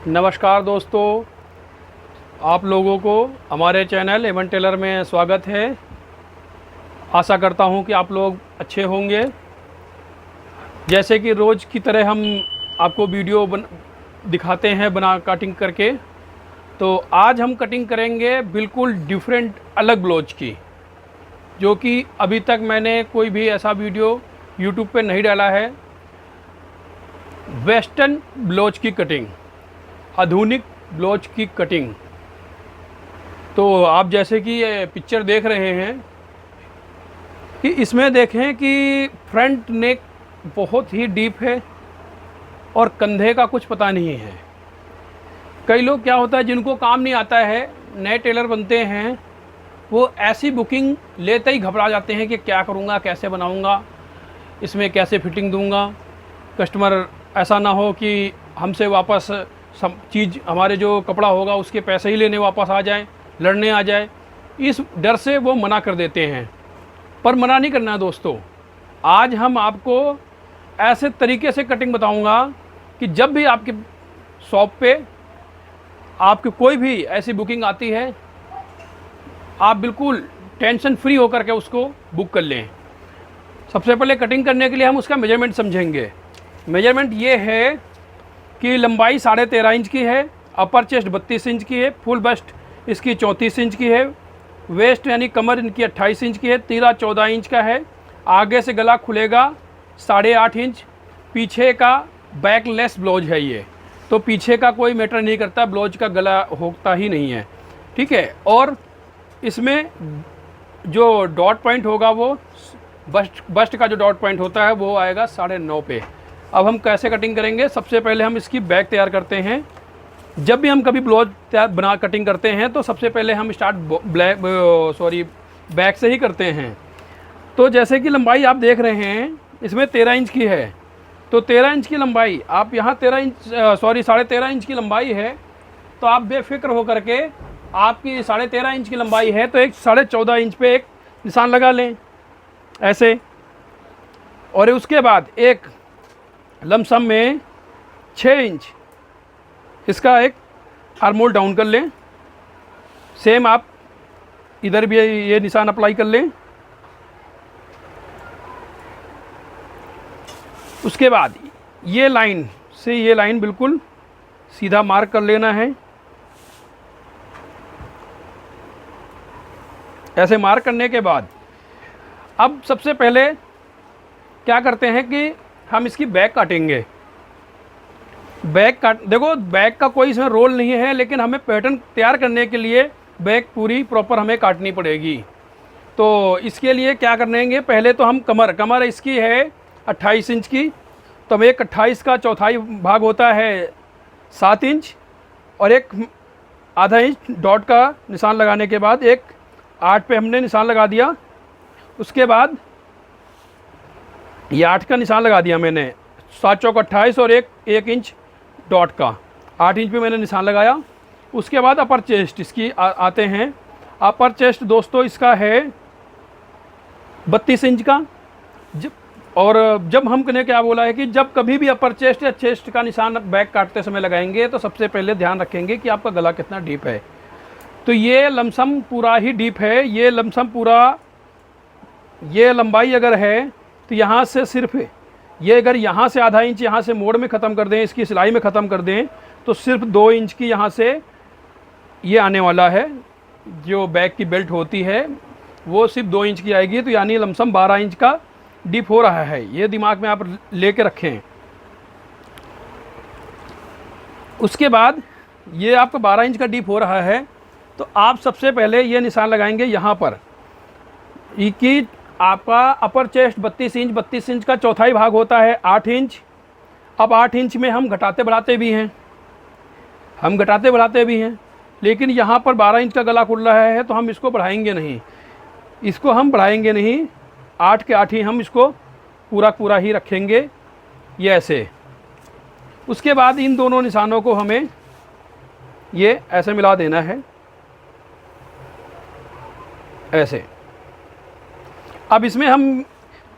नमस्कार दोस्तों, आप लोगों को हमारे चैनल एवन टेलर में स्वागत है। आशा करता हूं कि आप लोग अच्छे होंगे। जैसे कि रोज़ की तरह हम आपको वीडियो दिखाते हैं बना कटिंग करके, तो आज हम कटिंग करेंगे बिल्कुल डिफरेंट अलग ब्लाउज की, जो कि अभी तक मैंने कोई भी ऐसा वीडियो यूट्यूब पे नहीं डाला है। वेस्टर्न ब्लाउज की कटिंग, आधुनिक ब्लाउज की कटिंग। तो आप जैसे कि ये पिक्चर देख रहे हैं कि इसमें देखें कि फ्रंट नेक बहुत ही डीप है और कंधे का कुछ पता नहीं है। कई लोग क्या होता है, जिनको काम नहीं आता है, नए टेलर बनते हैं, वो ऐसी बुकिंग लेते ही घबरा जाते हैं कि क्या करूँगा, कैसे बनाऊँगा, इसमें कैसे फिटिंग दूँगा। कस्टमर ऐसा ना हो कि हमसे वापस सब चीज़, हमारे जो कपड़ा होगा उसके पैसे ही लेने वापस आ जाए, लड़ने आ जाए। इस डर से वो मना कर देते हैं, पर मना नहीं करना है दोस्तों। आज हम आपको ऐसे तरीके से कटिंग बताऊंगा कि जब भी आपके शॉप पे आपकी कोई भी ऐसी बुकिंग आती है, आप बिल्कुल टेंशन फ्री होकर के उसको बुक कर लें। सबसे पहले कटिंग करने के लिए हम उसका मेजरमेंट समझेंगे। मेजरमेंट ये है कि लंबाई 13.5 इंच की है, अपर चेस्ट 32 इंच की है, फुल बस्ट इसकी 34 इंच की है, वेस्ट यानी कमर इनकी 28 इंच की है, तीरा 14 इंच का है। आगे से गला खुलेगा 8.5 इंच। पीछे का बैकलेस ब्लाउज है ये, तो पीछे का कोई मैटर नहीं करता, ब्लाउज का गला होता ही नहीं है, ठीक है। और इसमें जो डॉट पॉइंट होगा वो बस्ट का जो डॉट पॉइंट होता है वो आएगा 9.5 पे। अब हम कैसे कटिंग करेंगे, सबसे पहले हम इसकी बैक तैयार करते हैं। जब भी हम कभी ब्लाउज तैयार कटिंग करते हैं तो सबसे पहले हम स्टार्ट बैक से ही करते हैं। तो जैसे कि लंबाई आप देख रहे हैं इसमें 13 इंच की है, तो 13 इंच की लंबाई आप यहाँ 13.5 इंच की लंबाई है, तो आप बेफिक्र होकर के, आपकी 13.5 इंच की लंबाई है तो एक 14.5 इंच पे एक निशान लगा लें ऐसे। और उसके बाद एक लमसम में 6 इंच इसका एक आर्मोल डाउन कर लें। सेम आप इधर भी ये निशान अप्लाई कर लें। उसके बाद ये लाइन से ये लाइन बिल्कुल सीधा मार्क कर लेना है। ऐसे मार्क करने के बाद अब सबसे पहले क्या करते हैं कि हम इसकी बैक काटेंगे। देखो बैक का कोई इसमें रोल नहीं है, लेकिन हमें पैटर्न तैयार करने के लिए बैक पूरी प्रॉपर हमें काटनी पड़ेगी। तो इसके लिए क्या करेंगे, पहले तो हम कमर इसकी है 28 इंच की, तो एक 28 का चौथाई भाग होता है 7 इंच, और एक आधा इंच डॉट का निशान लगाने के बाद एक 8 पे हमने निशान लगा दिया। उसके बाद ये 8 का निशान लगा दिया मैंने, 7 चौक 28 और एक इंच डॉट का, 8 इंच पे मैंने निशान लगाया। उसके बाद अपर चेस्ट इसकी आते हैं। अपर चेस्ट दोस्तों इसका है 32 इंच का। जब हमने क्या बोला है कि जब कभी भी अपर चेस्ट या चेस्ट का निशान बैक काटते समय लगाएंगे तो सबसे पहले ध्यान रखेंगे कि आपका गला कितना डीप है। तो ये लमसम पूरा ही डीप है, ये लमसम पूरा, ये लंबाई अगर है तो यहाँ से सिर्फ ये, अगर यहाँ से आधा इंच यहाँ से मोड़ में ख़त्म कर दें, इसकी सिलाई में ख़त्म कर दें, तो सिर्फ 2 इंच की यहाँ से ये आने वाला है। जो बैक की बेल्ट होती है वो सिर्फ 2 इंच की आएगी, तो यानी लमसम 12 इंच का डीप हो रहा है। ये दिमाग में आप लेके रखें। उसके बाद ये आपका 12 इंच का डीप हो रहा है, तो आप सबसे पहले ये निशान लगाएंगे यहाँ पर कि आपका अपर चेस्ट 32 इंच का चौथाई भाग होता है 8 इंच। अब 8 इंच में हम घटाते बढ़ाते भी हैं, लेकिन यहाँ पर 12 इंच का गला खुल रहा है, तो हम इसको बढ़ाएंगे नहीं, 8 के 8 ही हम इसको पूरा ही रखेंगे, ये ऐसे। उसके बाद इन दोनों निशानों को हमें ये ऐसे मिला देना है, ऐसे। अब इसमें हम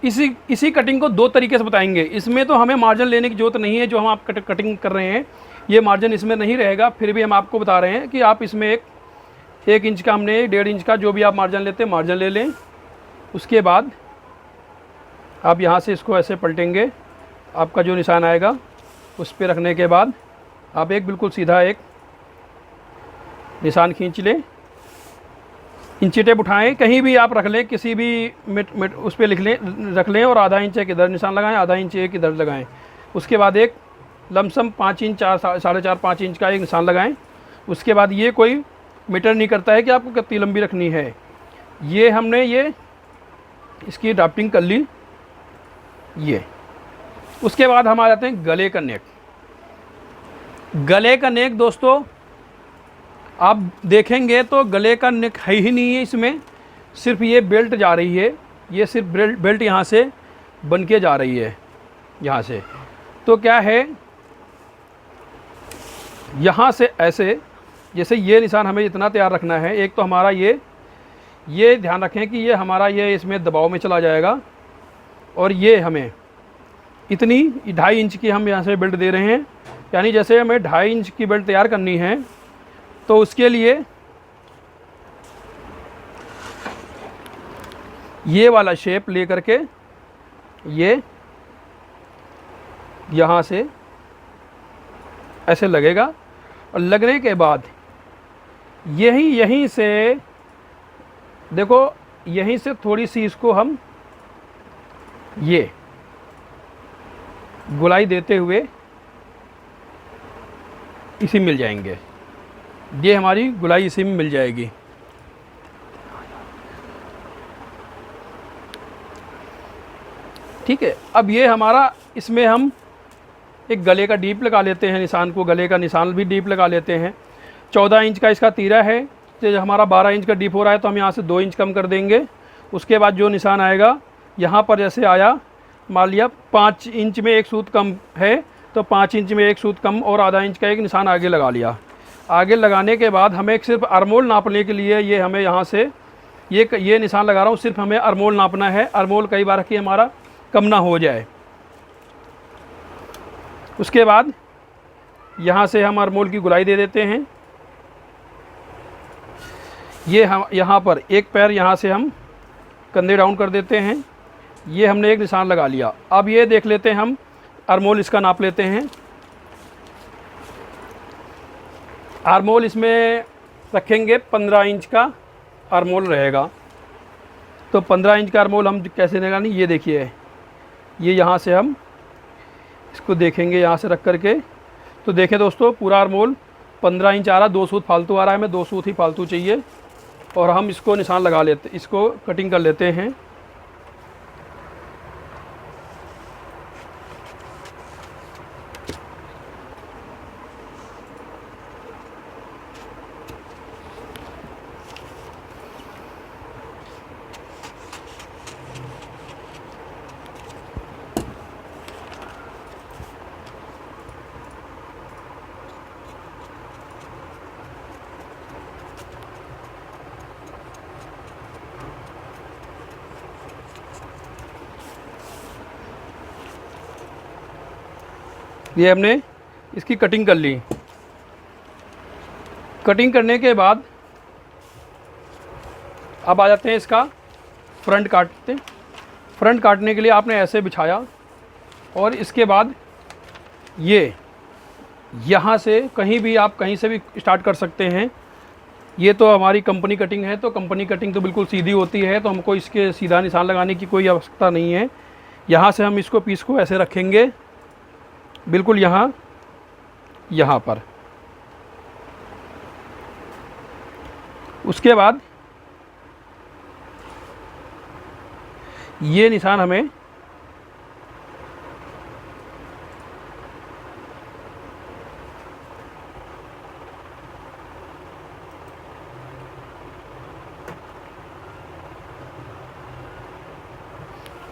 इसी कटिंग को 2 तरीके से बताएंगे। इसमें तो हमें मार्जिन लेने की ज़रूरत नहीं है, जो हम आप कटिंग कर रहे हैं। ये मार्जिन इसमें नहीं रहेगा, फिर भी हम आपको बता रहे हैं कि आप इसमें एक इंच का, हमने 1.5 इंच का जो भी आप मार्जिन लेते हैं मार्जिन ले लें। उसके बाद आप यहाँ से इसको ऐसे पलटेंगे, आपका जो निशान आएगा उस पर रखने के बाद आप एक बिल्कुल सीधा एक निशान खींच लें। इंची टेप उठाएं, कहीं भी आप रख लें, किसी भी उस पर लिख लें, रख लें और आधा इंच एक इधर निशान लगाएं, आधा इंच एक इधर लगाएं। उसके बाद एक लमसम 5 इंच 4.5-5 इंच का एक निशान लगाएं। उसके बाद ये कोई मीटर नहीं करता है कि आपको कितनी लंबी रखनी है। ये हमने इसकी ड्राफ्टिंग कर ली। ये उसके बाद हम आ जाते हैं गले का नेक। गले का नेक दोस्तों आप देखेंगे तो गले का नेक है ही नहीं है इसमें, सिर्फ ये बेल्ट जा रही है, ये सिर्फ बेल्ट यहाँ से बन के जा रही है यहाँ से। तो क्या है, यहाँ से ऐसे, जैसे ये निशान हमें इतना तैयार रखना है। एक तो हमारा ये ध्यान रखें कि ये हमारा ये इसमें दबाव में चला जाएगा, और ये हमें इतनी 2.5 इंच की हम यहाँ से बेल्ट दे रहे हैं। यानी जैसे हमें 2.5 इंच की बेल्ट तैयार करनी है, तो उसके लिए ये वाला शेप ले करके ये यहाँ से ऐसे लगेगा, और लगने के बाद यहीं से देखो, यहीं से थोड़ी सी इसको हम ये गोलाई देते हुए इसी मिल जाएंगे। ये हमारी गोलाई इसी में मिल जाएगी। ठीक है, अब ये हमारा, इसमें हम एक गले का डीप लगा लेते हैं, निशान को, गले का निशान भी डीप लगा लेते हैं। 14 इंच का इसका तीरा है, तो हमारा 12 इंच का डीप हो रहा है, तो हम यहाँ से 2 इंच कम कर देंगे। उसके बाद जो निशान आएगा यहाँ पर जैसे आया, मान लिया 5 इंच में एक सूत कम है, तो 5 इंच में एक सूत कम और आधा इंच का एक निशान आगे लगा लिया। आगे लगाने के बाद हमें सिर्फ आर्मोल नापने के लिए ये हमें यहाँ से ये निशान लगा रहा हूँ, सिर्फ हमें आर्मोल नापना है। आर्मोल कई बार कि हमारा कम ना हो जाए। उसके बाद यहाँ से हम आर्मोल की गोलाई दे देते हैं। ये हम यहाँ पर एक पैर यहाँ से हम कंधे डाउन कर देते हैं। ये हमने एक निशान लगा लिया। अब ये देख लेते हैं, हम आर्मोल इसका नाप लेते हैं। आर्मोल इसमें रखेंगे 15 इंच का आर्मोल रहेगा। तो 15 इंच का आर्मोल हम कैसे लगानी, ये देखिए, ये यहाँ से हम इसको देखेंगे, यहाँ से रख करके। तो देखें दोस्तों, पूरा आर्मोल 15 इंच आ रहा, 2 सूत फालतू आ रहा है, हमें 2 सूत ही फालतू चाहिए। और हम इसको निशान लगा लेते, इसको कटिंग कर लेते हैं। ये हमने इसकी कटिंग कर ली। कटिंग करने के बाद अब आ जाते हैं इसका फ्रंट काटते। फ्रंट काटने के लिए आपने ऐसे बिछाया, और इसके बाद ये यहाँ से कहीं भी आप कहीं से भी स्टार्ट कर सकते हैं। ये तो हमारी कंपनी कटिंग है, तो कंपनी कटिंग तो बिल्कुल सीधी होती है, तो हमको इसके सीधा निशान लगाने की कोई आवश्यकता नहीं है। यहाँ से हम इसको पीस को ऐसे रखेंगे, बिल्कुल यहाँ पर। उसके बाद ये निशान हमें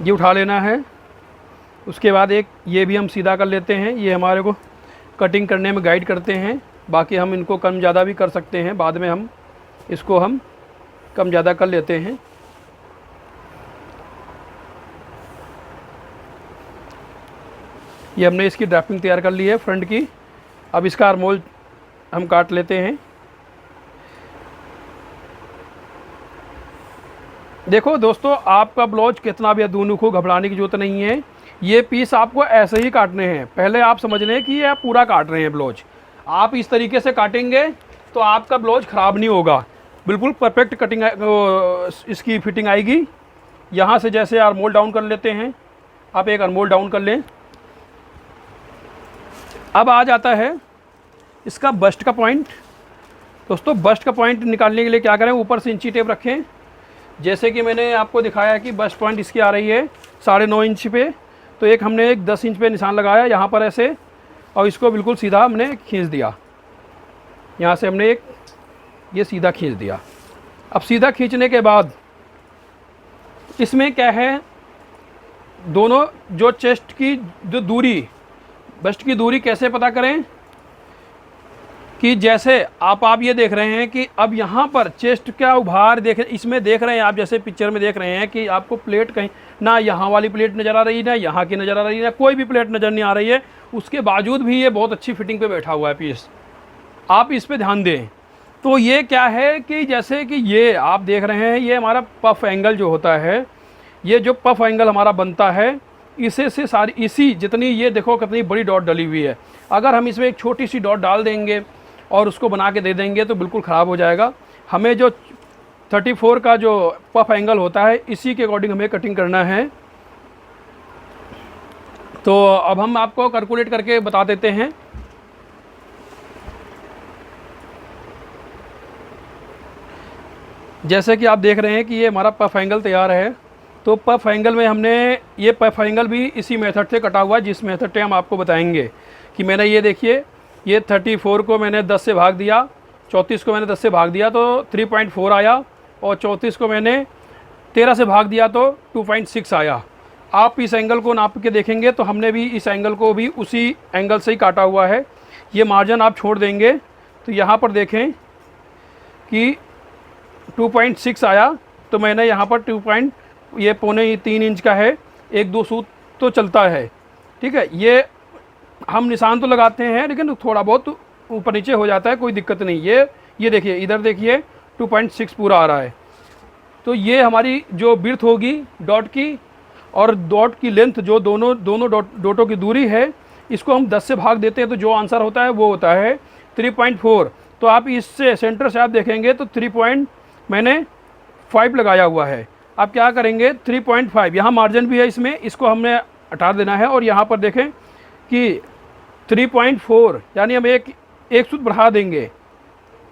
ये उठा लेना है। उसके बाद एक ये भी हम सीधा कर लेते हैं। ये हमारे को कटिंग करने में गाइड करते हैं। बाकी हम इनको कम ज़्यादा भी कर सकते हैं, बाद में हम इसको हम कम ज़्यादा कर लेते हैं। ये हमने इसकी ड्राफ्टिंग तैयार कर ली है फ्रंट की। अब इसका आर्मोल हम काट लेते हैं। देखो दोस्तों, आपका ब्लाउज कितना भी अधूनुक हो, घबराने की जरूरत नहीं है। ये पीस आपको ऐसे ही काटने हैं। पहले आप समझ लें कि ये आप पूरा काट रहे हैं ब्लाउज। आप इस तरीके से काटेंगे तो आपका ब्लाउज ख़राब नहीं होगा, बिल्कुल परफेक्ट कटिंग इसकी फिटिंग आएगी। यहाँ से जैसे आर्मोल डाउन कर लेते हैं, आप एक आर्मोल डाउन कर लें। अब आ जाता है इसका बस्ट का पॉइंट। दोस्तों, बस्ट का पॉइंट निकालने के लिए क्या करें, ऊपर से इंची टेप रखें। जैसे कि मैंने आपको दिखाया कि बस्ट पॉइंट इसकी आ रही है 9.5 इंच पे, तो हमने एक 10 इंच पे निशान लगाया यहाँ पर ऐसे, और इसको बिल्कुल सीधा हमने खींच दिया। यहाँ से हमने ये सीधा खींच दिया। अब सीधा खींचने के बाद इसमें क्या है, दोनों जो चेस्ट की जो दूरी, बस्ट की दूरी कैसे पता करें कि जैसे आप ये देख रहे हैं कि अब यहाँ पर चेस्ट का उभार इसमें देख रहे हैं आप, जैसे पिक्चर में देख रहे हैं कि आपको प्लेट कहीं ना यहाँ वाली प्लेट नज़र आ रही है, ना यहाँ की नज़र आ रही है, ना कोई भी प्लेट नज़र नहीं आ रही है। उसके बावजूद भी ये बहुत अच्छी फिटिंग पे बैठा हुआ है पीस। आप इस पे ध्यान दें। तो ये क्या है कि जैसे कि ये आप देख रहे हैं, ये हमारा पफ एंगल जो होता है, ये जो पफ एंगल हमारा बनता है, इसे से सारी इसी जितनी, ये देखो कितनी बड़ी डॉट डली हुई है। अगर हम इसमें एक छोटी सी डॉट डाल देंगे और उसको बना के दे देंगे तो बिल्कुल ख़राब हो जाएगा। हमें जो 34 का जो पफ एंगल होता है, इसी के अकॉर्डिंग हमें कटिंग करना है। तो अब हम आपको कैलकुलेट करके बता देते हैं। जैसे कि आप देख रहे हैं कि ये हमारा पफ एंगल तैयार है। तो पफ एंगल में हमने ये पफ एंगल भी इसी मेथड से कटा हुआ है, जिस मेथड से हम आपको बताएंगे। कि मैंने ये देखिए, ये 34 को मैंने 10 से भाग दिया, 34 को मैंने 10 से भाग दिया तो 3.4 आया, और 34 को मैंने 13 से भाग दिया तो 2.6 आया। आप इस एंगल को नाप के देखेंगे तो हमने भी इस एंगल को भी उसी एंगल से ही काटा हुआ है। ये मार्जिन आप छोड़ देंगे तो यहाँ पर देखें कि 2.6 आया, तो मैंने यहाँ पर 2.3 इंच का है, 1-2 सूत तो चलता है। ठीक है, ये हम निशान तो लगाते हैं लेकिन थोड़ा बहुत ऊपर नीचे हो जाता है, कोई दिक्कत नहीं। ये देखिए, इधर देखिए 2.6 पूरा आ रहा है। तो ये हमारी जो बिर्थ होगी डॉट की, और डॉट की लेंथ जो दोनों डॉटों की दूरी है, इसको हम 10 से भाग देते हैं तो जो आंसर होता है वो होता है 3.4। तो आप इससे सेंटर से आप देखेंगे तो 3.5 लगाया हुआ है। आप क्या करेंगे, 3.5 यहाँ मार्जिन भी है इसमें, इसको हमने हटा देना है। और यहाँ पर देखें कि 3.4 यानी हम एक सूत बढ़ा देंगे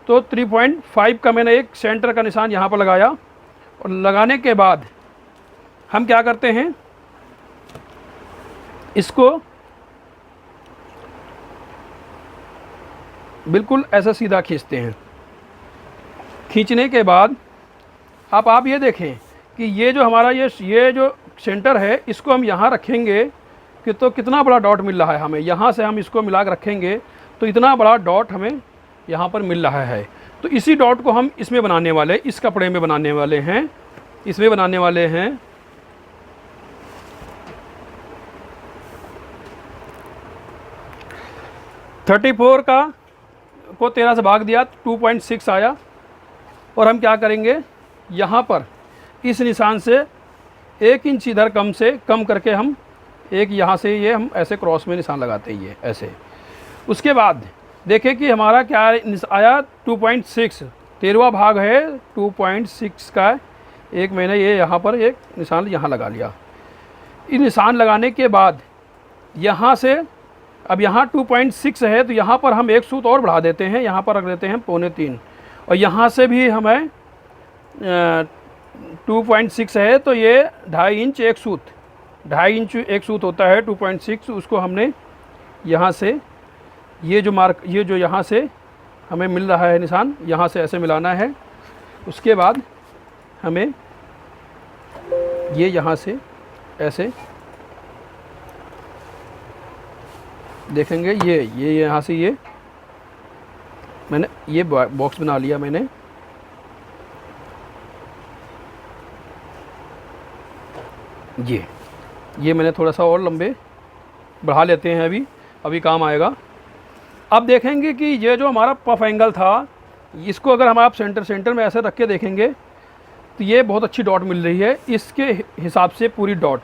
तो 3.5 का मैंने एक सेंटर का निशान यहाँ पर लगाया। और लगाने के बाद हम क्या करते हैं, इसको बिल्कुल ऐसा सीधा खींचते हैं। खींचने के बाद आप ये देखें कि ये जो हमारा ये जो सेंटर है, इसको हम यहाँ रखेंगे कि तो कितना बड़ा डॉट मिल रहा है हमें। यहाँ से हम इसको मिला कर रखेंगे तो इतना बड़ा डॉट हमें यहाँ पर मिल रहा है। तो इसी डॉट को हम इसमें बनाने वाले, इस कपड़े में बनाने वाले हैं, इसमें बनाने वाले हैं। $34 को 13 से भाग दिया, 2.6 आया। और हम क्या करेंगे, यहाँ पर इस निशान से 1 इंच इधर कम करके हम एक यहाँ से ये हम ऐसे क्रॉस में निशान लगाते हैं, ये ऐसे। उसके बाद देखें कि हमारा क्या आया, 2.6, 13वां भाग है 2.6 का। एक मैंने ये यहाँ पर एक निशान यहाँ लगा लिया। इस निशान लगाने के बाद यहाँ से, अब यहाँ 2.6 है तो यहाँ पर हम एक सूत और बढ़ा देते हैं, यहाँ पर रख देते हैं 2.25। और यहाँ से भी हमें 2.6 है तो ये 2.5 इंच एक सूत, 2.5 इंच एक सूत होता है 2.6। उसको हमने यहाँ से ये जो यहाँ से हमें मिल रहा है निशान, यहाँ से ऐसे मिलाना है। उसके बाद हमें ये यहाँ से ऐसे देखेंगे, ये यहाँ से ये मैंने ये बॉक्स बना लिया मैंने। ये मैंने थोड़ा सा और लंबे बढ़ा लेते हैं, अभी काम आएगा। अब देखेंगे कि ये जो हमारा पफ एंगल था, इसको अगर हम आप सेंटर में ऐसे रख के देखेंगे तो ये बहुत अच्छी डॉट मिल रही है इसके हिसाब से, पूरी डॉट।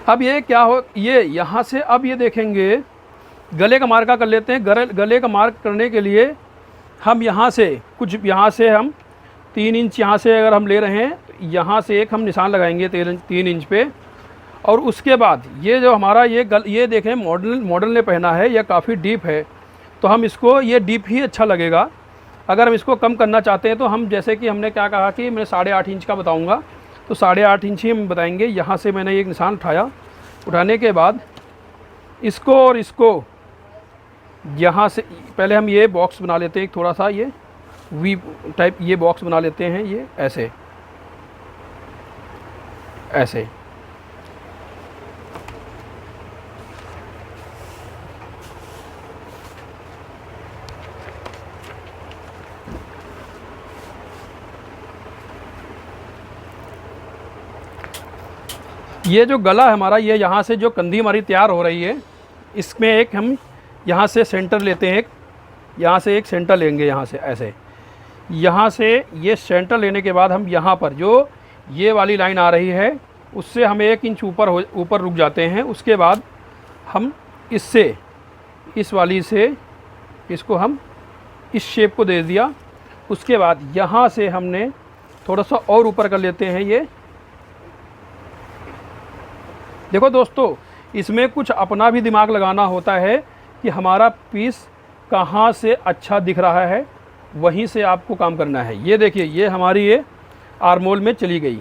अब ये क्या हो, ये यहाँ से अब ये देखेंगे, गले का मार्का कर लेते हैं। गले का मार्क करने के लिए हम यहाँ से कुछ, यहाँ से हम 3 इंच यहाँ से अगर हम ले रहे हैं, यहाँ से एक हम निशान लगाएंगे 3 इंच पे। और उसके बाद ये जो हमारा ये देखें मॉडल ने पहना है, यह काफ़ी डीप है, तो हम इसको, ये डीप ही अच्छा लगेगा। अगर हम इसको कम करना चाहते हैं तो हम, जैसे कि हमने क्या कहा कि मैं 8.5 इंच का बताऊँगा, तो 8.5 इंच ही हम बताएंगे। यहाँ से मैंने एक निशान उठाया, उठाने के बाद इसको और इसको यहाँ से पहले हम ये बॉक्स बना लेते हैं, एक थोड़ा सा ये वी टाइप ये बॉक्स बना लेते हैं, ये ऐसे ऐसे। ये जो गला है हमारा, ये यहाँ से जो कंधी हमारी तैयार हो रही है, इसमें एक हम यहाँ से सेंटर लेते हैं, यहाँ से एक सेंटर लेंगे, यहाँ से ऐसे, यहाँ से ये सेंटर लेने के बाद हम यहाँ पर जो ये वाली लाइन आ रही है उससे हम 1 इंच ऊपर रुक जाते हैं। उसके बाद हम इससे, इस वाली से इसको हम इस शेप को दे दिया। उसके बाद यहाँ से हमने थोड़ा सा और ऊपर कर लेते हैं। ये देखो दोस्तों, इसमें कुछ अपना भी दिमाग लगाना होता है कि हमारा पीस कहाँ से अच्छा दिख रहा है, वहीं से आपको काम करना है। ये देखिए, ये हमारी ये आर्मोल में चली गई,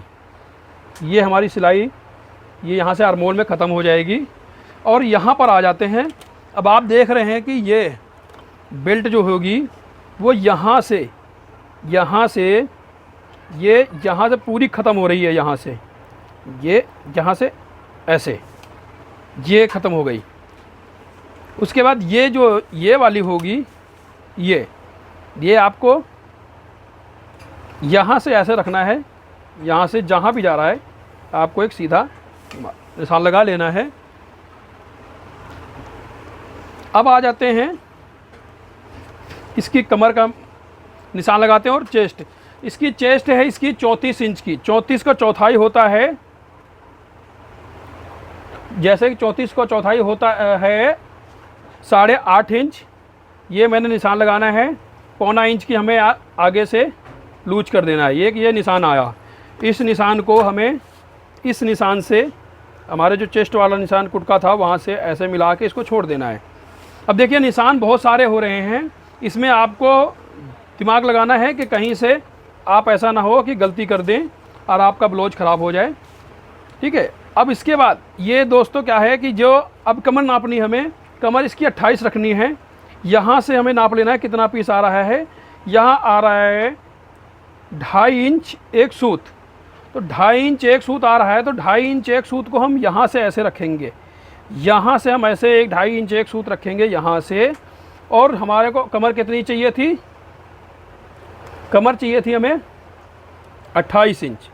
ये हमारी सिलाई ये यहाँ से आर्मोल में ख़त्म हो जाएगी। और यहाँ पर आ जाते हैं। अब आप देख रहे हैं कि ये बेल्ट जो होगी वो यहाँ से ये यहाँ से पूरी ख़त्म हो रही है, यहाँ से ये, यहाँ से ऐसे ये ख़त्म हो गई। उसके बाद ये जो ये वाली होगी, ये आपको यहाँ से ऐसे रखना है, यहाँ से जहाँ भी जा रहा है आपको एक सीधा निशान लगा लेना है। अब आ जाते हैं, इसकी कमर का निशान लगाते हैं। और चेस्ट, इसकी चेस्ट है इसकी 34 इंच की। 34 का चौथाई होता है, जैसे कि 34 का चौथाई होता है 8.5 इंच। ये मैंने निशान लगाना है। 1.25 इंच की हमें आगे से लूज कर देना है। ये निशान आया, इस निशान को हमें इस निशान से, हमारे जो चेस्ट वाला निशान कुटका था वहाँ से ऐसे मिला के इसको छोड़ देना है। अब देखिए, निशान बहुत सारे हो रहे हैं, इसमें आपको दिमाग लगाना है कि कहीं से आप ऐसा ना हो कि गलती कर दें और आपका ब्लाउज ख़राब हो जाए। ठीक है। अब इसके बाद ये दोस्तों क्या है कि जो अब कमर नापनी, हमें कमर इसकी 28 रखनी है। यहाँ से हमें नाप लेना है कितना पीस आ रहा है। यहाँ आ रहा है 2.5 इंच एक सूत, तो 2.5 इंच एक सूत आ रहा है, तो 2.5 इंच एक सूत को हम यहाँ से ऐसे रखेंगे। यहाँ से हम ऐसे 2.5 इंच एक सूत रखेंगे यहाँ से। और हमारे को कमर कितनी चाहिए थी? कमर चाहिए थी हमें 28 इंच।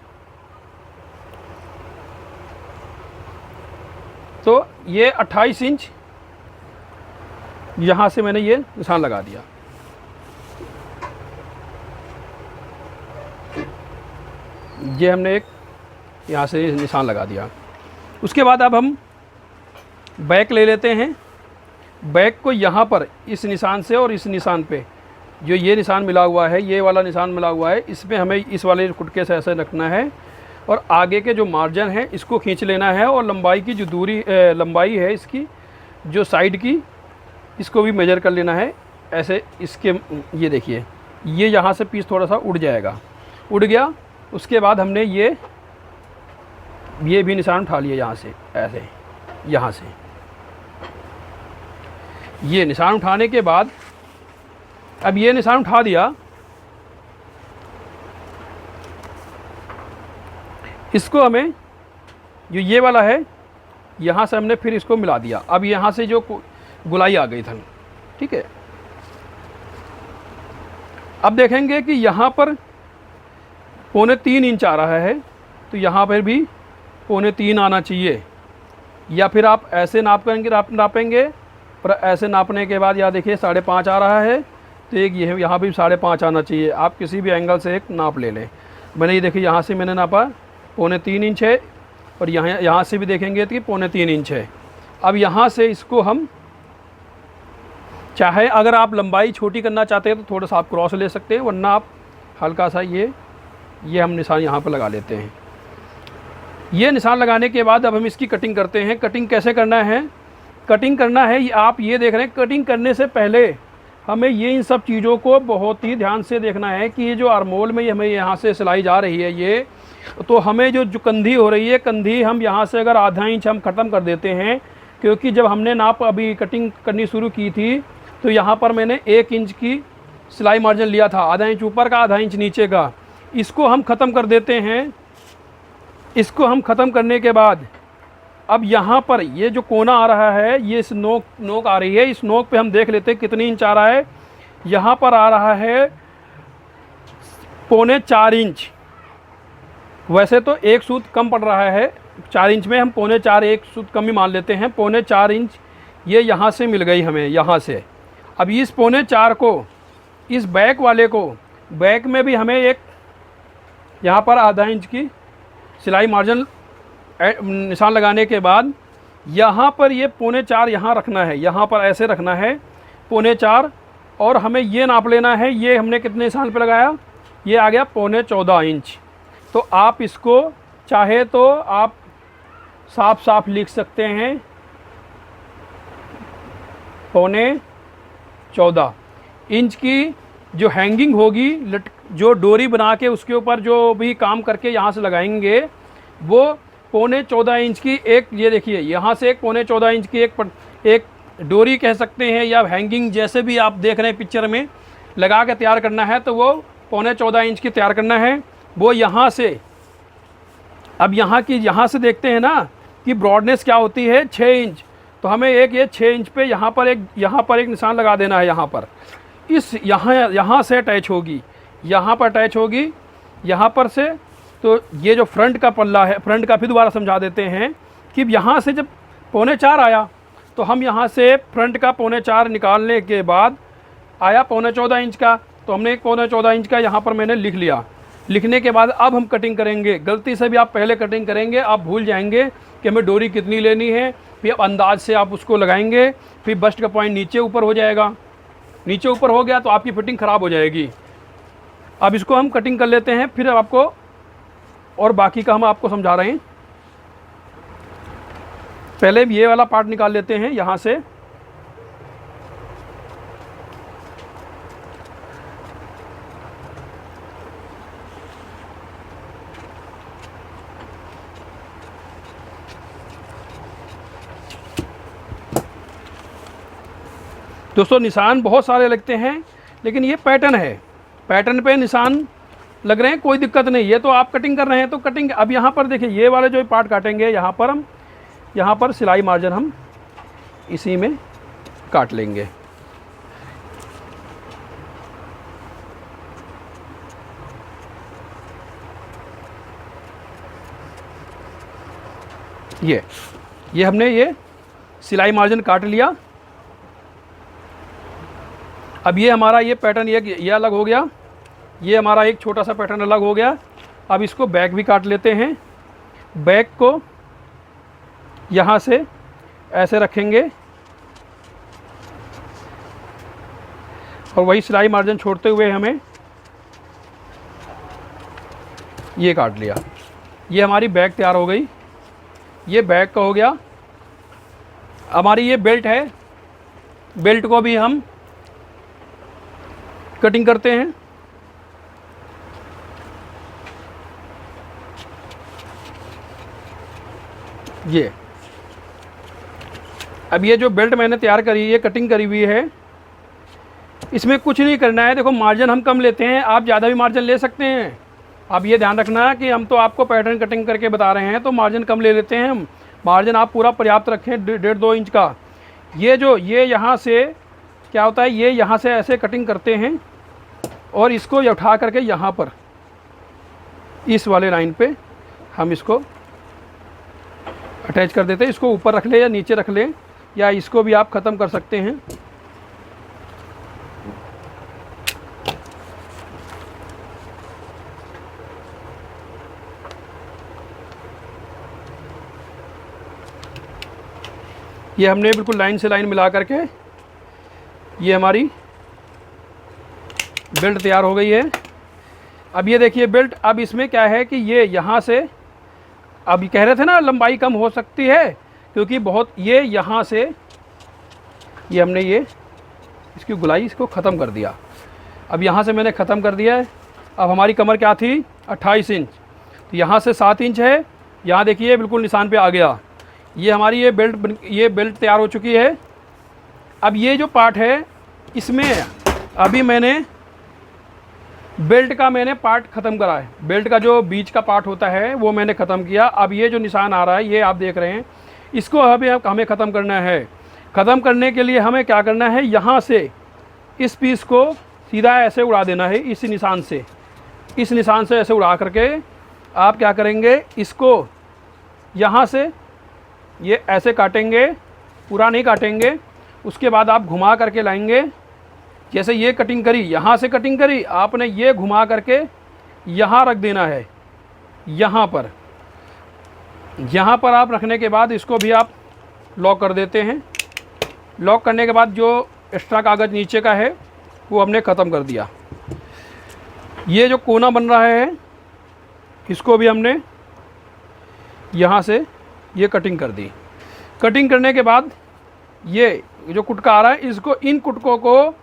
तो ये 28 इंच यहाँ से मैंने ये निशान लगा दिया। ये हमने एक यहाँ से निशान लगा दिया। उसके बाद अब हम बैक ले लेते हैं। बैक को यहाँ पर इस निशान से और इस निशान पे, जो ये निशान मिला हुआ है, ये वाला निशान मिला हुआ है, इसमें हमें इस वाले कुटके से ऐसे रखना है। और आगे के जो मार्जिन है इसको खींच लेना है। और लंबाई की जो दूरी लंबाई है इसकी जो साइड की, इसको भी मेजर कर लेना है ऐसे। इसके ये देखिए, ये यहाँ से पीस थोड़ा सा उड़ जाएगा, उड़ गया। उसके बाद हमने ये भी निशान उठा लिया यहाँ से ऐसे, यहाँ से ये निशान उठाने के बाद, अब ये निशान उठा दिया, इसको हमें जो ये वाला है यहाँ से हमने फिर इसको मिला दिया। अब यहाँ से जो गुलाई आ गई था, ठीक है। अब देखेंगे कि यहाँ पर 3.25 इंच आ रहा है, तो यहाँ पर भी 3.25 आना चाहिए। या फिर आप ऐसे नापेंगे, पर ऐसे नापने के बाद यहाँ देखिए 5.5 आ रहा है, तो एक ये यहाँ भी 5.5 आना चाहिए। आप किसी भी एंगल से एक नाप ले लें। मैंने ये देखिए यहाँ से मैंने नापा 3.25 इंच है, और यहाँ से भी देखेंगे तो 3.25 इंच है। अब यहाँ से इसको हम चाहे अगर आप लंबाई छोटी करना चाहते हैं तो थोड़ा सा आप क्रॉस ले सकते हैं, वरना आप हल्का सा ये हम निशान यहाँ पर लगा लेते हैं। ये निशान लगाने के बाद अब हम इसकी कटिंग करते हैं। कटिंग कैसे करना है? कटिंग करना है, आप ये देख रहे हैं, कटिंग करने से पहले हमें ये इन सब चीज़ों को बहुत ही ध्यान से देखना है कि ये जो आर्मोल में हमें यहाँ से सिलाई जा रही है, ये तो हमें जो कंधी हो रही है, कंधी हम यहाँ से अगर आधा इंच हम ख़त्म कर देते हैं, क्योंकि जब हमने नाप अभी कटिंग करनी शुरू की थी तो यहाँ पर मैंने 1 इंच की सिलाई मार्जिन लिया था, आधा इंच ऊपर का, आधा इंच नीचे का। इसको हम ख़त्म कर देते हैं। इसको हम ख़त्म करने के बाद अब यहाँ पर ये जो कोना आ रहा है, ये इस नोक आ रही है, इस नोक पे हम देख लेते हैं कितनी इंच आ रहा है। यहाँ पर आ रहा है 4.25 इंच। वैसे तो एक सूत कम पड़ रहा है 4 इंच में, हम 4.25 एक सूत कम ही मान लेते हैं। 4.25 इंच ये यहाँ से मिल गई हमें, यहाँ से। अब इस 4.25 को, इस बैक वाले को, बैक में भी हमें एक यहाँ पर आधा इंच की सिलाई मार्जिन निशान लगाने के बाद यहाँ पर ये 4.25 यहाँ रखना है, यहाँ पर ऐसे रखना है 4.25, और हमें ये नाप लेना है। ये हमने कितने निशान पे लगाया? ये आ गया 14.25 इंच। तो आप इसको चाहे तो आप साफ साफ लिख सकते हैं 14.25 इंच की जो हैंगिंग होगी, जो डोरी बना के उसके ऊपर जो भी काम करके यहाँ से लगाएंगे, वो 14.25 इंच की एक, ये देखिए यहाँ से एक 14.25 इंच की एक डोरी कह सकते हैं, या हैंगिंग जैसे भी आप देख रहे हैं पिक्चर में, लगा के तैयार करना है। तो वो 14.25 इंच की तैयार करना है। वो यहाँ से, अब यहाँ से देखते हैं ना कि ब्रॉडनेस क्या होती है, 6 इंच। तो हमें ये 6 इंच पे यहाँ पर एक निशान लगा देना है। यहाँ पर यहाँ से अटैच होगी, यहाँ पर अटैच होगी, यहाँ पर से। तो ये जो फ्रंट का पल्ला है, फ्रंट का फिर दोबारा समझा देते हैं कि यहाँ से जब 4.25 आया, तो हम यहाँ से फ्रंट का 4.25 निकालने के बाद आया 14.25 इंच का, तो हमने एक 14.25 इंच का यहाँ पर मैंने लिख लिया। लिखने के बाद अब हम कटिंग करेंगे। गलती से भी आप पहले कटिंग करेंगे, आप भूल जाएंगे कि हमें डोरी कितनी लेनी है। फिर अंदाज से आप उसको लगाएंगे, फिर बस्ट का पॉइंट नीचे ऊपर हो जाएगा। नीचे ऊपर हो गया तो आपकी फिटिंग ख़राब हो जाएगी। अब इसको हम कटिंग कर लेते हैं, फिर आपको और बाकी का हम आपको समझा रहे हैं। पहले ये वाला पार्ट निकाल लेते हैं यहाँ से। दोस्तों निशान बहुत सारे लगते हैं, लेकिन ये पैटर्न है, पैटर्न पे निशान लग रहे हैं, कोई दिक्कत नहीं। ये तो आप कटिंग कर रहे हैं तो कटिंग। अब यहाँ पर देखिए ये वाले जो पार्ट काटेंगे, यहाँ पर हम सिलाई मार्जिन हम इसी में काट लेंगे। ये हमने ये सिलाई मार्जिन काट लिया। अब ये हमारा ये पैटर्न ये अलग हो गया, ये हमारा एक छोटा सा पैटर्न अलग हो गया। अब इसको बैक भी काट लेते हैं। बैक को यहाँ से ऐसे रखेंगे और वही सिलाई मार्जिन छोड़ते हुए हमें ये काट लिया। ये हमारी बैक तैयार हो गई। ये बैक का हो गया। हमारी ये बेल्ट है, बेल्ट को भी हम कटिंग करते हैं। ये अब ये जो बेल्ट मैंने तैयार करी, ये कटिंग करी हुई है, इसमें कुछ नहीं करना है। देखो मार्जिन हम कम लेते हैं, आप ज़्यादा भी मार्जिन ले सकते हैं। अब ये ध्यान रखना कि हम तो आपको पैटर्न कटिंग करके बता रहे हैं, तो मार्जिन कम ले लेते हैं हम। मार्जिन आप पूरा पर्याप्त रखें, 1.5-2 इंच का। ये यहाँ से क्या होता है, ये यहाँ से ऐसे कटिंग करते हैं, और इसको ये उठा करके यहाँ पर इस वाले लाइन पे हम इसको अटैच कर देते हैं। इसको ऊपर रख ले या नीचे रख ले, या इसको भी आप ख़त्म कर सकते हैं। ये हमने बिल्कुल लाइन से लाइन मिला करके ये हमारी बेल्ट तैयार हो गई है। अब ये देखिए बेल्ट, अब इसमें क्या है कि ये यहाँ से, अभी कह रहे थे ना लंबाई कम हो सकती है, क्योंकि बहुत ये यहाँ से ये हमने ये इसकी गुलाई इसको ख़त्म कर दिया। अब यहाँ से मैंने ख़त्म कर दिया है। अब हमारी कमर क्या थी 28 इंच, तो यहाँ से 7 इंच है। यहाँ देखिए बिल्कुल निशान पे आ गया। ये हमारी ये बेल्ट तैयार हो चुकी है। अब ये जो पार्ट है इसमें अभी मैंने बेल्ट का पार्ट ख़त्म करा है। बेल्ट का जो बीच का पार्ट होता है वो मैंने ख़त्म किया। अब ये जो निशान आ रहा है ये आप देख रहे हैं, इसको अभी हमें ख़त्म करना है। ख़त्म करने के लिए हमें क्या करना है, यहाँ से इस पीस को सीधा ऐसे उड़ा देना है। इस निशान से ऐसे उड़ा करके आप क्या करेंगे, इसको यहाँ से ये ऐसे काटेंगे, पूरा नहीं काटेंगे। उसके बाद आप घुमा करके लाएंगे। जैसे ये कटिंग करी, यहाँ से कटिंग करी, आपने ये घुमा करके यहाँ रख देना है। यहाँ पर आप रखने के बाद इसको भी आप लॉक कर देते हैं। लॉक करने के बाद जो एक्स्ट्रा कागज़ नीचे का है वो हमने ख़त्म कर दिया। ये जो कोना बन रहा है इसको भी हमने यहाँ से ये कटिंग कर दी। कटिंग करने के बाद ये जो कुटका आ रहा है, इसको, इन कुटकों को,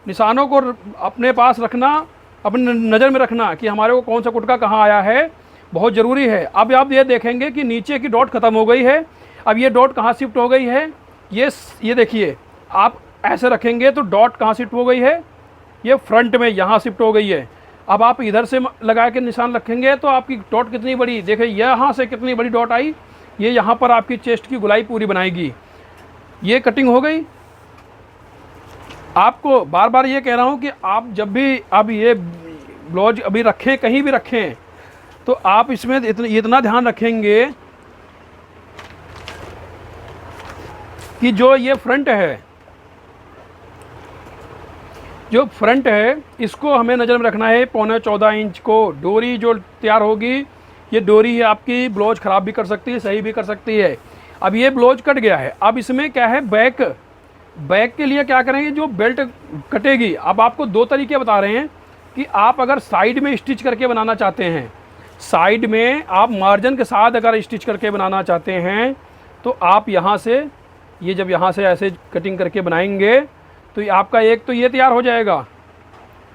निशानों को अपने पास रखना, अपनी नज़र में रखना कि हमारे को कौन सा कुटका कहाँ आया है, बहुत ज़रूरी है। अब आप ये देखेंगे कि नीचे की डॉट ख़त्म हो गई है। अब ये डॉट कहाँ शिफ्ट हो गई है, ये देखिए, आप ऐसे रखेंगे तो डॉट कहाँ शिफ्ट हो गई है, ये फ्रंट में यहाँ शिफ्ट हो गई है। अब आप इधर से लगा के निशान रखेंगे तो आपकी डॉट कितनी बड़ी, देखिए यहाँ से कितनी बड़ी डॉट आई, ये यहाँ पर आपकी चेस्ट की गुलाई पूरी बनाएगी। ये कटिंग हो गई। आपको बार बार ये कह रहा हूँ कि आप जब भी अब ये ब्लाउज अभी रखें, कहीं भी रखें, तो आप इसमें इतना ध्यान रखेंगे कि जो ये फ्रंट है, इसको हमें नज़र में रखना है। 14.25 इंच को डोरी जो तैयार होगी, ये डोरी है आपकी ब्लाउज ख़राब भी कर सकती है, सही भी कर सकती है। अब ये ब्लाउज कट गया है। अब इसमें क्या है, बैक के लिए क्या करेंगे, जो बेल्ट कटेगी। अब आपको 2 तरीके बता रहे हैं कि आप अगर साइड में स्टिच करके बनाना चाहते हैं, साइड में आप मार्जिन के साथ अगर स्टिच करके बनाना चाहते हैं, तो आप यहाँ से, ये जब यहाँ से ऐसे कटिंग करके बनाएंगे तो आपका एक तो ये तैयार हो जाएगा।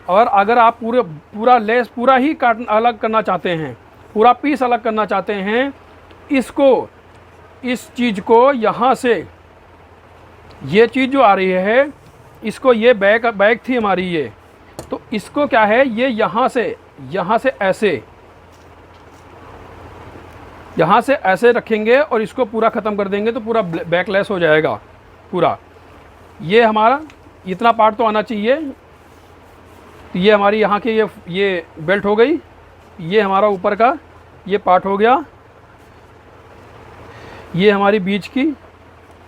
और अगर आप पूरा लेस पूरा ही अलग करना चाहते हैं, पूरा पीस अलग करना चाहते हैं, इसको, इस चीज़ को यहाँ से, ये चीज़ जो आ रही है, इसको, ये बैक थी हमारी ये, तो इसको क्या है, ये यहाँ से ऐसे रखेंगे और इसको पूरा ख़त्म कर देंगे तो पूरा बैकलेस हो जाएगा पूरा। ये हमारा इतना पार्ट तो आना चाहिए। तो ये हमारी यहाँ की ये बेल्ट हो गई। ये हमारा ऊपर का ये पार्ट हो गया। ये हमारी बीच की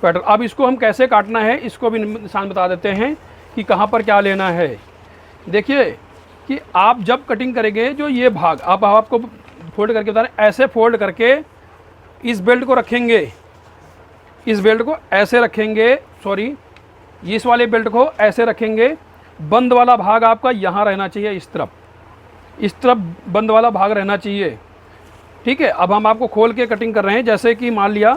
पैटर्न। अब इसको हम कैसे काटना है, इसको भी निशान बता देते हैं कि कहाँ पर क्या लेना है। देखिए कि आप जब कटिंग करेंगे, जो ये भाग आपको फोल्ड करके बता रहे हैं, ऐसे फोल्ड करके इस बेल्ट को रखेंगे, इस बेल्ट को ऐसे रखेंगे, सॉरी, इस वाले बेल्ट को ऐसे रखेंगे। बंद वाला भाग आपका यहाँ रहना चाहिए, इस तरफ बंद वाला भाग रहना चाहिए। ठीक है। अब हम आपको खोल के कटिंग कर रहे हैं। जैसे कि मान लिया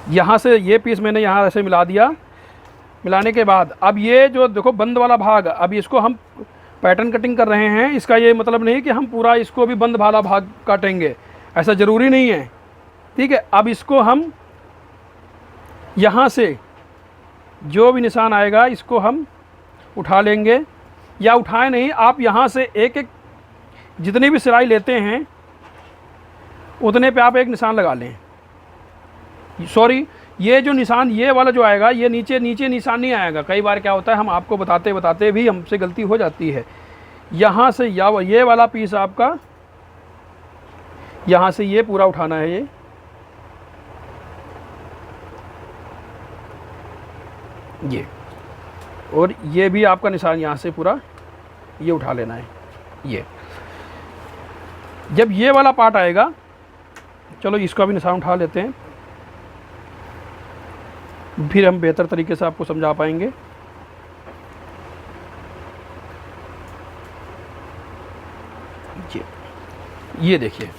यहाँ से ये पीस मैंने यहाँ ऐसे मिला दिया। मिलाने के बाद अब ये जो देखो बंद वाला भाग, अब इसको हम पैटर्न कटिंग कर रहे हैं। इसका ये मतलब नहीं कि हम पूरा इसको भी बंद वाला भाग काटेंगे, ऐसा ज़रूरी नहीं है। ठीक है। अब इसको हम यहाँ से जो भी निशान आएगा इसको हम उठा लेंगे, या उठाए नहीं, आप यहाँ से एक एक जितनी भी सिलाई लेते हैं उतने पे आप एक निशान लगा लें। सॉरी, ये जो निशान ये वाला जो आएगा, ये नीचे नीचे निशान नहीं आएगा। कई बार क्या होता है, हम आपको बताते बताते भी हमसे गलती हो जाती है। यहाँ से ये वाला पीस आपका यहाँ से ये पूरा उठाना है ये, और ये भी आपका निशान यहाँ से पूरा ये उठा लेना है। ये जब ये वाला पार्ट आएगा, चलो इसका भी निशान उठा लेते हैं, फिर हम बेहतर तरीके से आपको समझा पाएंगे। ये देखिए,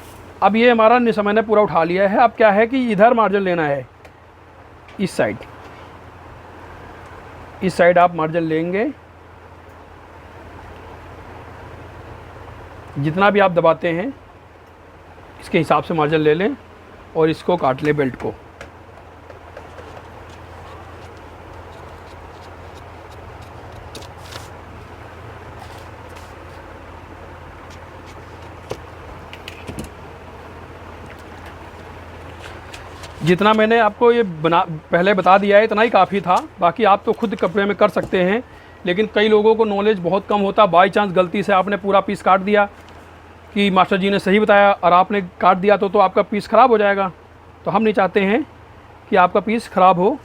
अब ये हमारा निशान मैंने पूरा उठा लिया है। अब क्या है कि इधर मार्जिन लेना है, इस साइड आप मार्जिन लेंगे। जितना भी आप दबाते हैं इसके हिसाब से मार्जिन ले लें और इसको काट लें बेल्ट को। जितना मैंने आपको ये पहले बता दिया है इतना ही काफ़ी था। बाकी आप तो खुद कपड़े में कर सकते हैं, लेकिन कई लोगों को नॉलेज बहुत कम होता। बाई चांस गलती से आपने पूरा पीस काट दिया कि मास्टर जी ने सही बताया और आपने काट दिया तो आपका पीस ख़राब हो जाएगा। तो हम नहीं चाहते हैं कि आपका पीस ख़राब हो।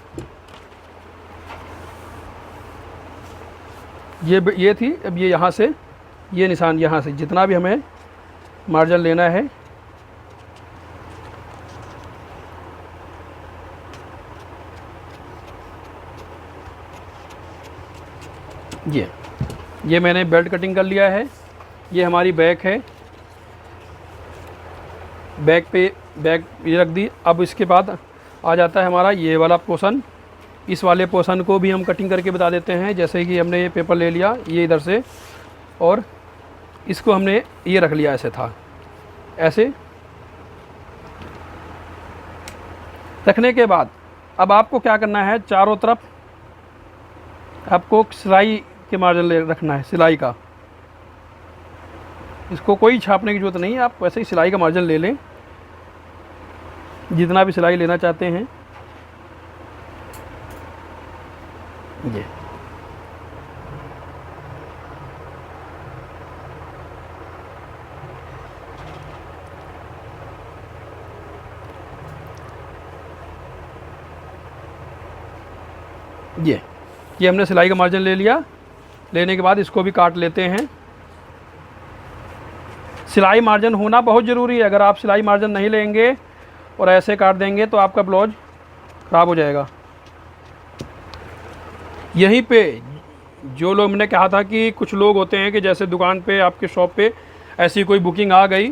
ये थी। अब ये यहाँ से ये निशान, यहाँ से जितना भी हमें मार्जिन लेना है, ये मैंने बेल्ट कटिंग कर लिया है। ये हमारी बैक है, बैक पे बैक ये रख दी। अब इसके बाद आ जाता है हमारा ये वाला पोर्शन। इस वाले पोर्शन को भी हम कटिंग करके बता देते हैं। जैसे कि हमने ये पेपर ले लिया ये इधर से, और इसको हमने ये रख लिया, ऐसे था। ऐसे रखने के बाद अब आपको क्या करना है, चारों तरफ आपको सिलाई के मार्जिन ले रखना है, सिलाई का। इसको कोई छापने की ज़रूरत नहीं है, आप वैसे ही सिलाई का मार्जिन ले लें, जितना भी सिलाई लेना चाहते हैं। ये हमने सिलाई का मार्जिन ले लिया। लेने के बाद इसको भी काट लेते हैं। सिलाई मार्जिन होना बहुत ज़रूरी है। अगर आप सिलाई मार्जिन नहीं लेंगे और ऐसे काट देंगे तो आपका ब्लाउज ख़राब हो जाएगा। यहीं पे जो लोग, मैंने कहा था कि कुछ लोग होते हैं कि जैसे दुकान पे, आपके शॉप पे ऐसी कोई बुकिंग आ गई,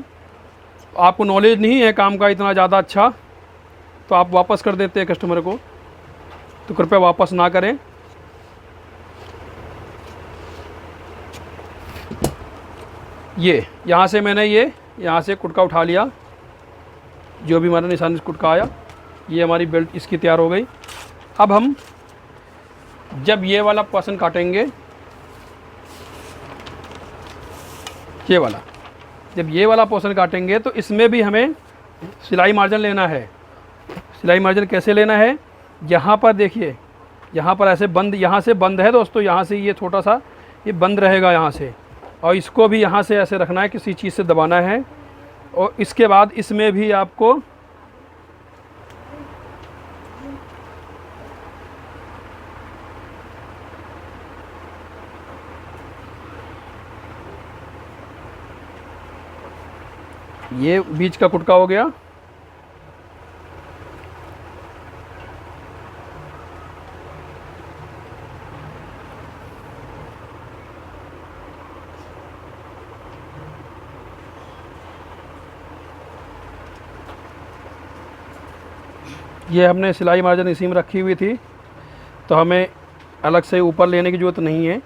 आपको नॉलेज नहीं है काम का इतना ज़्यादा अच्छा, तो आप वापस कर देते हैं कस्टमर को। तो कृपया वापस ना करें। ये यहाँ से मैंने यहाँ से कुटका उठा लिया, जो भी हमारा निशान कुटका आया। ये हमारी बेल्ट इसकी तैयार हो गई। अब हम जब ये वाला पोर्शन काटेंगे, ये वाला, जब ये वाला पोर्शन काटेंगे तो इसमें भी हमें सिलाई मार्जिन लेना है। सिलाई मार्जिन कैसे लेना है, यहाँ पर देखिए, यहाँ पर ऐसे बंद, यहाँ से बंद है दोस्तों, यहाँ से ये छोटा सा ये बंद रहेगा यहाँ से, और इसको भी यहाँ से ऐसे रखना है, किसी चीज़ से दबाना है। और इसके बाद इसमें भी आपको ये बीच का कुटका हो गया। ये हमने सिलाई मार्जिन इसी में रखी हुई थी, तो हमें अलग से ऊपर लेने की ज़रूरत नहीं है।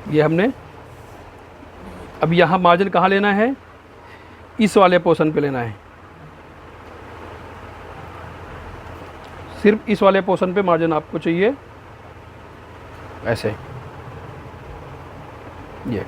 ये हमने अब यहाँ मार्जिन कहाँ लेना है, इस वाले पोर्शन पे लेना है। सिर्फ इस वाले पोर्शन पे मार्जिन आपको चाहिए, ऐसे। ये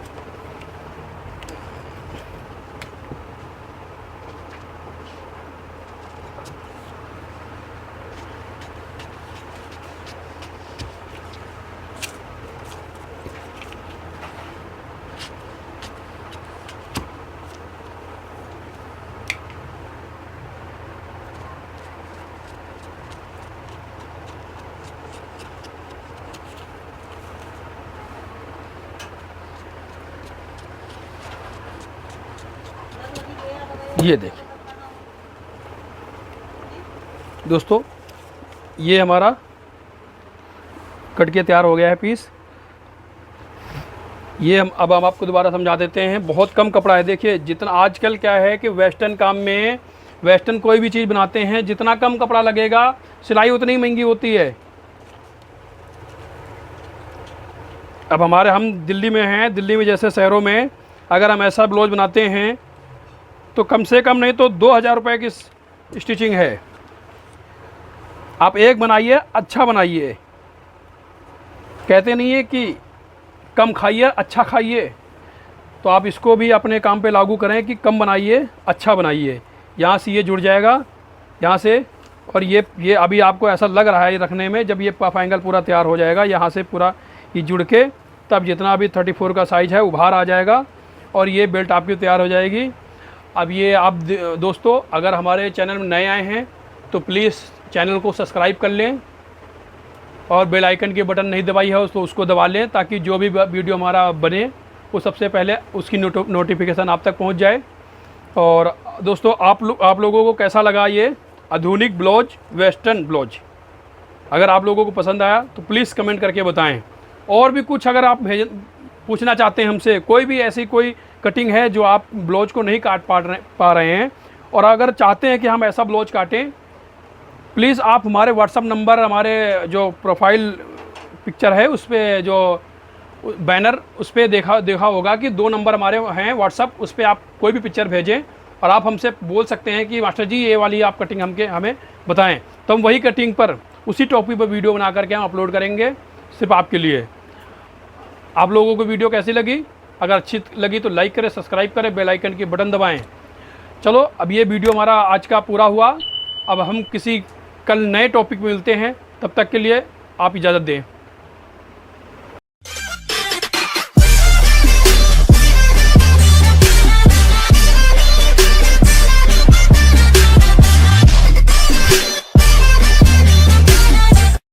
ये देखिए दोस्तों, ये हमारा कट के तैयार हो गया है पीस। ये अब हम आपको दोबारा समझा देते हैं। बहुत कम कपड़ा है। देखिए जितना आजकल क्या है कि वेस्टर्न काम में, वेस्टर्न कोई भी चीज़ बनाते हैं, जितना कम कपड़ा लगेगा सिलाई उतनी ही महंगी होती है। अब हम दिल्ली में हैं, दिल्ली में जैसे शहरों में अगर हम ऐसा ब्लाउज बनाते हैं तो कम से कम नहीं तो 2000 रुपये की स्टिचिंग है। आप एक बनाइए, अच्छा बनाइए। कहते नहीं है कि कम खाइए अच्छा खाइए, तो आप इसको भी अपने काम पे लागू करें कि कम बनाइए अच्छा बनाइए। यहाँ से ये जुड़ जाएगा यहाँ से, और ये अभी आपको ऐसा लग रहा है रखने में, जब ये पफ एंगल पूरा तैयार हो जाएगा यहाँ से पूरा ये जुड़ के, तब जितना अभी 34 का साइज़ है उभार आ जाएगा और ये बेल्ट आपकी तैयार हो जाएगी। अब ये आप दोस्तों अगर हमारे चैनल में नए आए हैं तो प्लीज़ चैनल को सब्सक्राइब कर लें और बेल आइकन के बटन नहीं दबाई है तो उसको दबा लें, ताकि जो भी वीडियो हमारा बने वो सबसे पहले उसकी नोटिफिकेशन आप तक पहुंच जाए। और दोस्तों आप लोगों को कैसा लगा ये आधुनिक ब्लाउज, वेस्टर्न ब्लाउज? अगर आप लोगों को पसंद आया तो प्लीज़ कमेंट करके बताएं। और भी कुछ अगर आप पूछना चाहते हैं हमसे, कोई भी ऐसी कोई कटिंग है जो आप ब्लाउज को नहीं काट पा रहे हैं और अगर चाहते हैं कि हम ऐसा ब्लाउज काटें, प्लीज़ आप हमारे व्हाट्सअप नंबर, हमारे जो प्रोफाइल पिक्चर है उस पर जो बैनर उस पर देखा होगा कि 2 नंबर हमारे हैं व्हाट्सअप, उस पर आप कोई भी पिक्चर भेजें और आप हमसे बोल सकते हैं कि मास्टर जी ये वाली आप कटिंग हमें बताएं, तो हम वही कटिंग पर उसी टॉपिक पर वीडियो बना करके हम अपलोड करेंगे सिर्फ आपके लिए। आप लोगों को वीडियो कैसी लगी? अगर अच्छी लगी तो लाइक करें, सब्सक्राइब करें, बेल आइकन की बटन दबाएं। चलो अब ये वीडियो हमारा आज का पूरा हुआ। अब हम किसी कल नए टॉपिक में मिलते हैं, तब तक के लिए आप इजाज़त दें।